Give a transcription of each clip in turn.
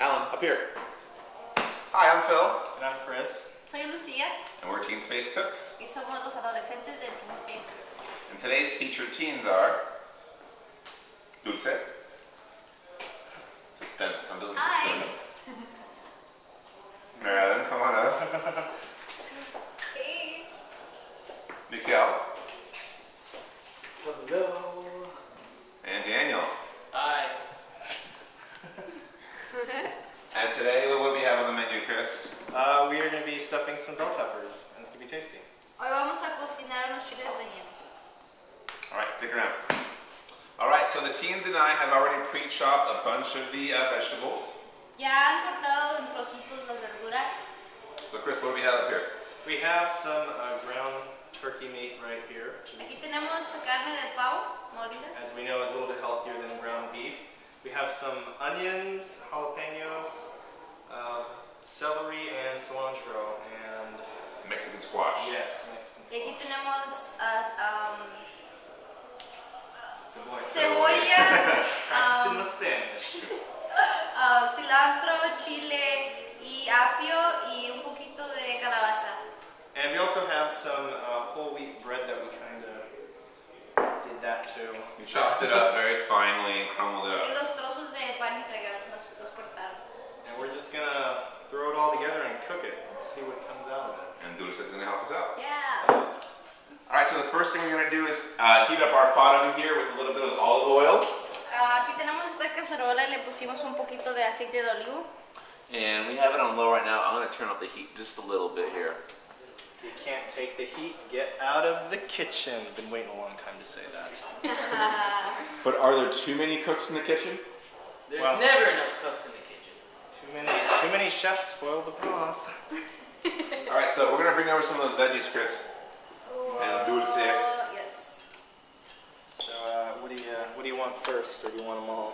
Alan, up here. Hi, I'm Phil. And I'm Chris. Soy Lucía. And we're TeenSpace Cooks. Y somos los adolescentes de TeenSpace Cooks. And today's featured teens are Dulce. Suspense. I'm doing suspense. Marilyn, come on up. Hey. Mikhail. Hello. And Daniel. Hi. And today, what will we have on the menu, Chris? We are going to be stuffing some bell peppers, and it's going to be tasty. Hoy vamos a cocinar unos chiles rellenos. Alright, stick around. Alright, so the teens and I have already pre-chopped a bunch of the vegetables. Ya han cortado en trocitos las verduras. So Chris, what do we have up here? We have some ground turkey meat right here, Aquí which is, tenemos carne de pavo molida. as we know, is a little bit healthier than ground beef. We have some onions, jalapenos, celery, and cilantro, and Mexican squash. yes, Mexican Y aquí squash. tenemos Cebolla. cebolla, Practicing the Spanish. cilantro, chile y apio y un poquito de calabaza. And we also have some whole wheat bread that we kind of did that too. We chopped it up very finely and crumbled it Y up. los trozos de pan integral los cortaron. And we're just gonna throw it all together and cook it and see what comes out of it. And Dulce is going to help us out. Yeah. Alright, so the first thing we're going to do is heat up our pot over here with a little bit of olive oil. Aquí tenemos esta cacerola y le pusimos un poquito de aceite de olivo. And we have it on low right now. I'm going to turn up the heat just a little bit here. If you can't take the heat, get out of the kitchen. Been waiting a long time to say that. But are there too many cooks in the kitchen? There's Well- never enough cooks in the kitchen. Too many chefs spoil the broth. Alright, so we're going to bring over some of those veggies, Chris. And Dulce. Yes. So what do you want first, or do you want them all?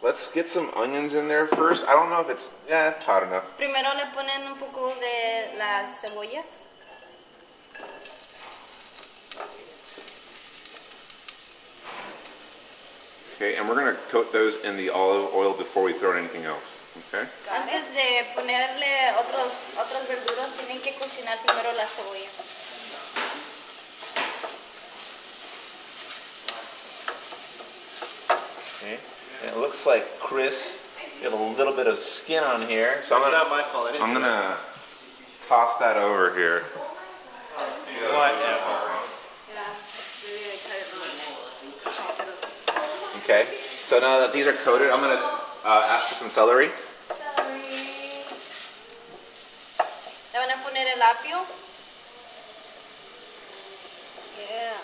Let's get some onions in there first. I don't know if it's, yeah, it's hot enough. Primero le ponen un poco de las cebollas. Okay, and we're going to coat those in the olive oil before we throw in anything else. Okay? Antes de ponerle otras verduras, tienen que cocinar primero la cebolla. Okay. And it looks like Chris got a little bit of skin on here, so It's not my fault. I didn't I'm do gonna toss that over here. it. Whatever. Okay. So now that these are coated, I'm gonna ask for some celery. Celery. Le van a poner el apio. Yeah.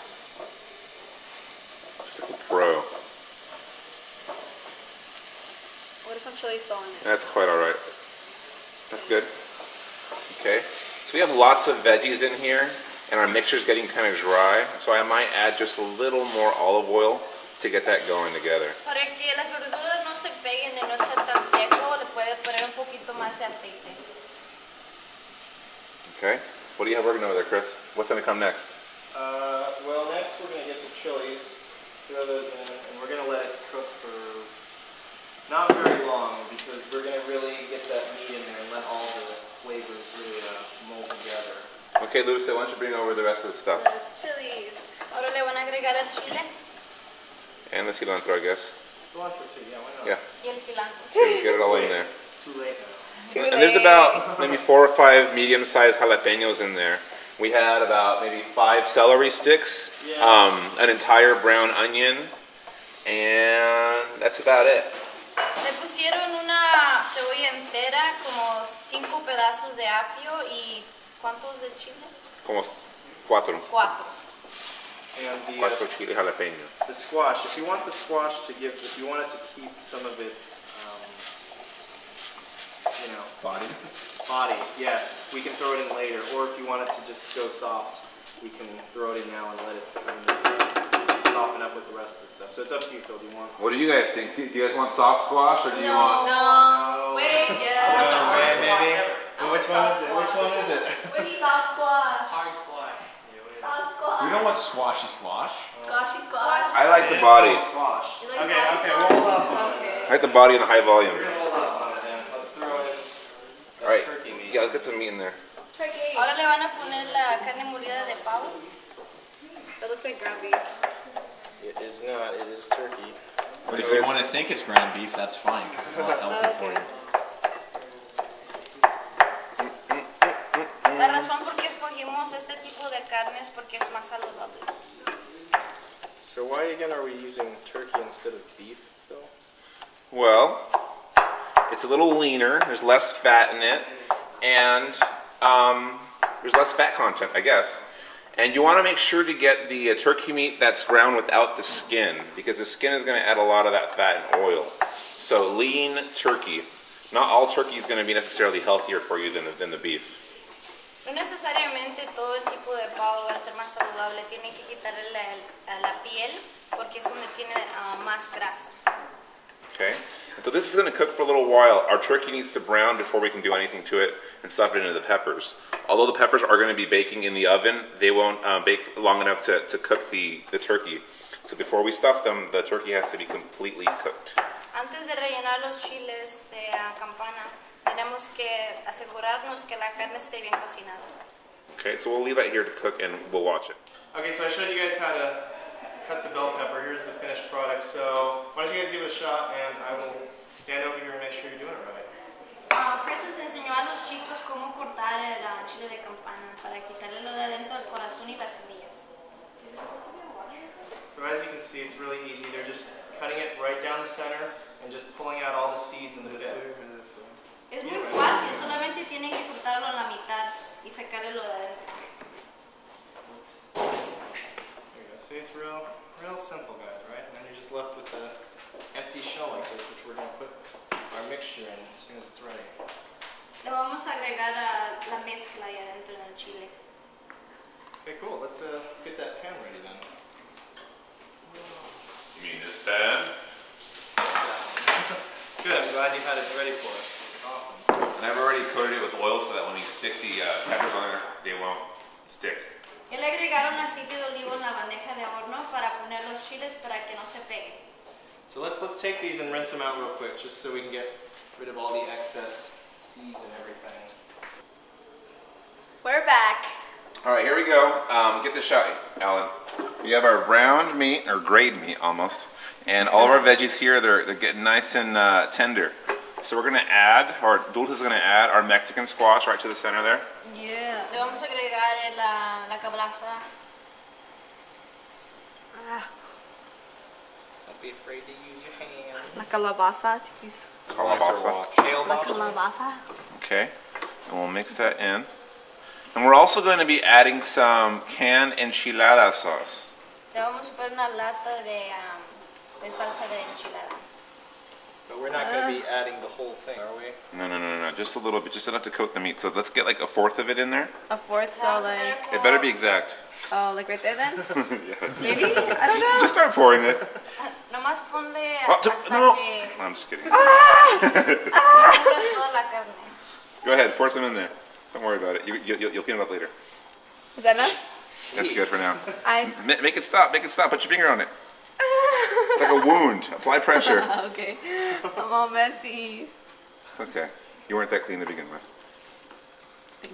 Just like a pro. What is some chili still in it? That's quite all right. That's good. Okay. So we have lots of veggies in here, and our mixture's getting kind of dry. So I might add just a little more olive oil to get that going together. Para que las verduras no se peguen y no sea tan seco, le puede poner un poquito más de aceite. Okay. What do you have working over there, Chris? What's gonna come next? Well, next we're gonna get the chilies, throw those in, and we're gonna let it cook for not very long because we're gonna really get that meat in there and let all the flavors really mold together. Okay, Luce, why don't you bring over the rest of the stuff? Chilies. Ahora le van a agregar el chile And the cilantro, I guess. Cilantro too, yeah, why not? Yeah. y el cilantro. Get it all in there. It's too late now. And there's about maybe 4 or 5 medium-sized jalapenos in there. We had about maybe 5 celery sticks, an entire brown onion, and that's about it. Le pusieron una cebolla entera, como 5 pedazos de apio y ¿cuántos de chile? Como 4. 4. And 4 chile jalapeños. the squash, if you want the squash to give, if you want it to keep some of its, body, yes, we can throw it in later. Or if you want it to just go soft, we can throw it in now and let it soften up with the rest of the stuff. So it's up to you, Phil. Do you want? What do you guys think? Do you guys want soft squash or do you want? No. Wait, yeah. Maybe. Which one is it? Which one is it? Soft squash. Hard squash. Soft squash. We don't want squashy squash. Squashy squash. I like the It's called body. Squash. You like Okay, body okay, squash? we'll hold up on it. Okay. I like the body and the high volume. We're gonna hold up on it. Yeah, let's get some meat in there. Ahora le van a poner la carne molida de pavo. That looks like ground beef. It is not. It is turkey. But if you want to think it's ground beef, that's fine, because it's a lot healthy for you. La razón por qué escogimos este tipo de carne es porque es más saludable. So why again are we using turkey instead of beef, though? Well, it's a little leaner. There's less fat in it, and there's less fat content, I guess. And you want to make sure to get the turkey meat that's ground without the skin, because the skin is going to add a lot of that fat and oil. So lean turkey. Not all turkey is going to be necessarily healthier for you than the beef. No necesariamente todo el tipo de pavo va a ser más saludable. Tienen que quitarle la piel porque es donde tiene más grasa. Okay, and so this is going to cook for a little while. Our turkey needs to brown before we can do anything to it and stuff it into the peppers. Although the peppers are going to be baking in the oven, they won't bake long enough to cook the turkey. So before we stuff them, the turkey has to be completely cooked. Antes de rellenar los chiles de campana, tenemos que asegurarnos que la carne esté bien cocinada. Okay, so we'll leave that here to cook and we'll watch it. Okay, so I showed you guys how to cut the bell pepper. Here's the finished product. So why don't you guys give it a shot, and I will stand over here and make sure you're doing it right. Chris les enseñó a los chicos cómo cortar el chile de campana para quitarle lo de adentro del corazón y las semillas. So as you can see, it's really easy. They're just cutting it right down the center and just pulling out all the seeds in the bit. Es muy fácil, solamente tienen que cortarlo a la mitad y sacarle lo de adentro. There you go. See, it's real simple, guys, right? And then you're just left with the empty shell like this, which we're going to put our mixture in as soon as it's ready. Le vamos a agregar la mezcla ahí adentro en el chile. Okay, cool. Let's get that pan ready then. You mean this pan? Good. I'm glad you had it ready for us. It's awesome. And I've already coated it with oil so that when you stick the peppers on there, they won't stick. Ya le agregaron aceite de olivo en la bandeja de horno para poner los chiles para que no se peguen. So let's take these and rinse them out real quick, just so we can get rid of all the excess seeds and everything. We're back. All right, here we go. Get this shot, Alan. We have our browned meat, or grade meat almost, and all of our veggies here, they're getting nice and tender. So we're going to add, or Dulce is going to add our Mexican squash right to the center there. Yeah. Le vamos a agregar la calabaza. Don't be afraid to use your hands. La calabaza. Calabaza. La calabaza. Okay, and we'll mix that in. And we're also going to be adding some canned enchilada sauce. Le vamos a poner una lata de salsa de enchilada. But we're not going to be adding the whole thing, are we? No. Just a little bit, just enough to coat the meat. So let's get like a fourth of it in there. A fourth, so Vamos a like, ver It better be exact. oh, like right there then? Yeah. Maybe? I don't know. Just start pouring it. Nomás ponle Oh, hasta no. que I'm just kidding. cubra toda la carne. Go ahead, pour some in there. Don't worry about it. You'll clean it up later. Is that enough? That's good for now. I. Make it stop. Make it stop. Put your finger on it. It's like a wound. Apply pressure. Okay. I'm all messy. It's okay. You weren't that clean to begin with.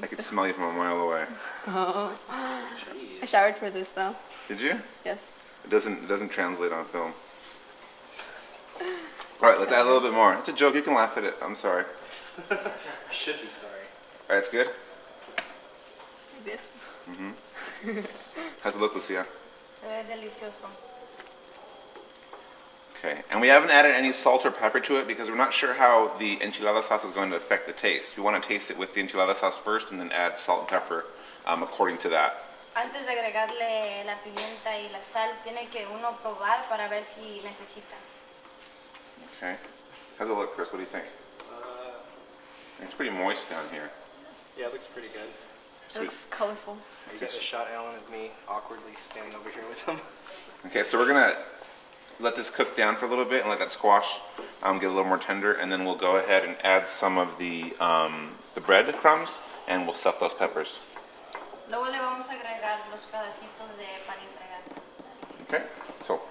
I could smell you from a mile away. Oh. I showered for this though. Did you? Yes. It doesn't translate on film. All right, let's add a little bit more. It's a joke. You can laugh at it. I'm sorry. You should be sorry. All right, it's good. Like this. How's it look, Lucia? Se ve delicioso. Okay, and we haven't added any salt or pepper to it because we're not sure how the enchilada sauce is going to affect the taste. We want to taste it with the enchilada sauce first and then add salt and pepper according to that. Antes de agregarle la pimienta y la sal, tiene que uno probar para ver si necesita. Okay. How's it look, Chris? What do you think? It's pretty moist down here. Yeah, it looks pretty good. It Sweet. looks colorful. You got a shot, Alan, of me awkwardly standing over here with him. Okay, so we're gonna let this cook down for a little bit and let that squash get a little more tender, and then we'll go ahead and add some of the bread crumbs, and we'll stuff those peppers. Luego le vamos a agregar los pedacitos de pan integral. Okay, so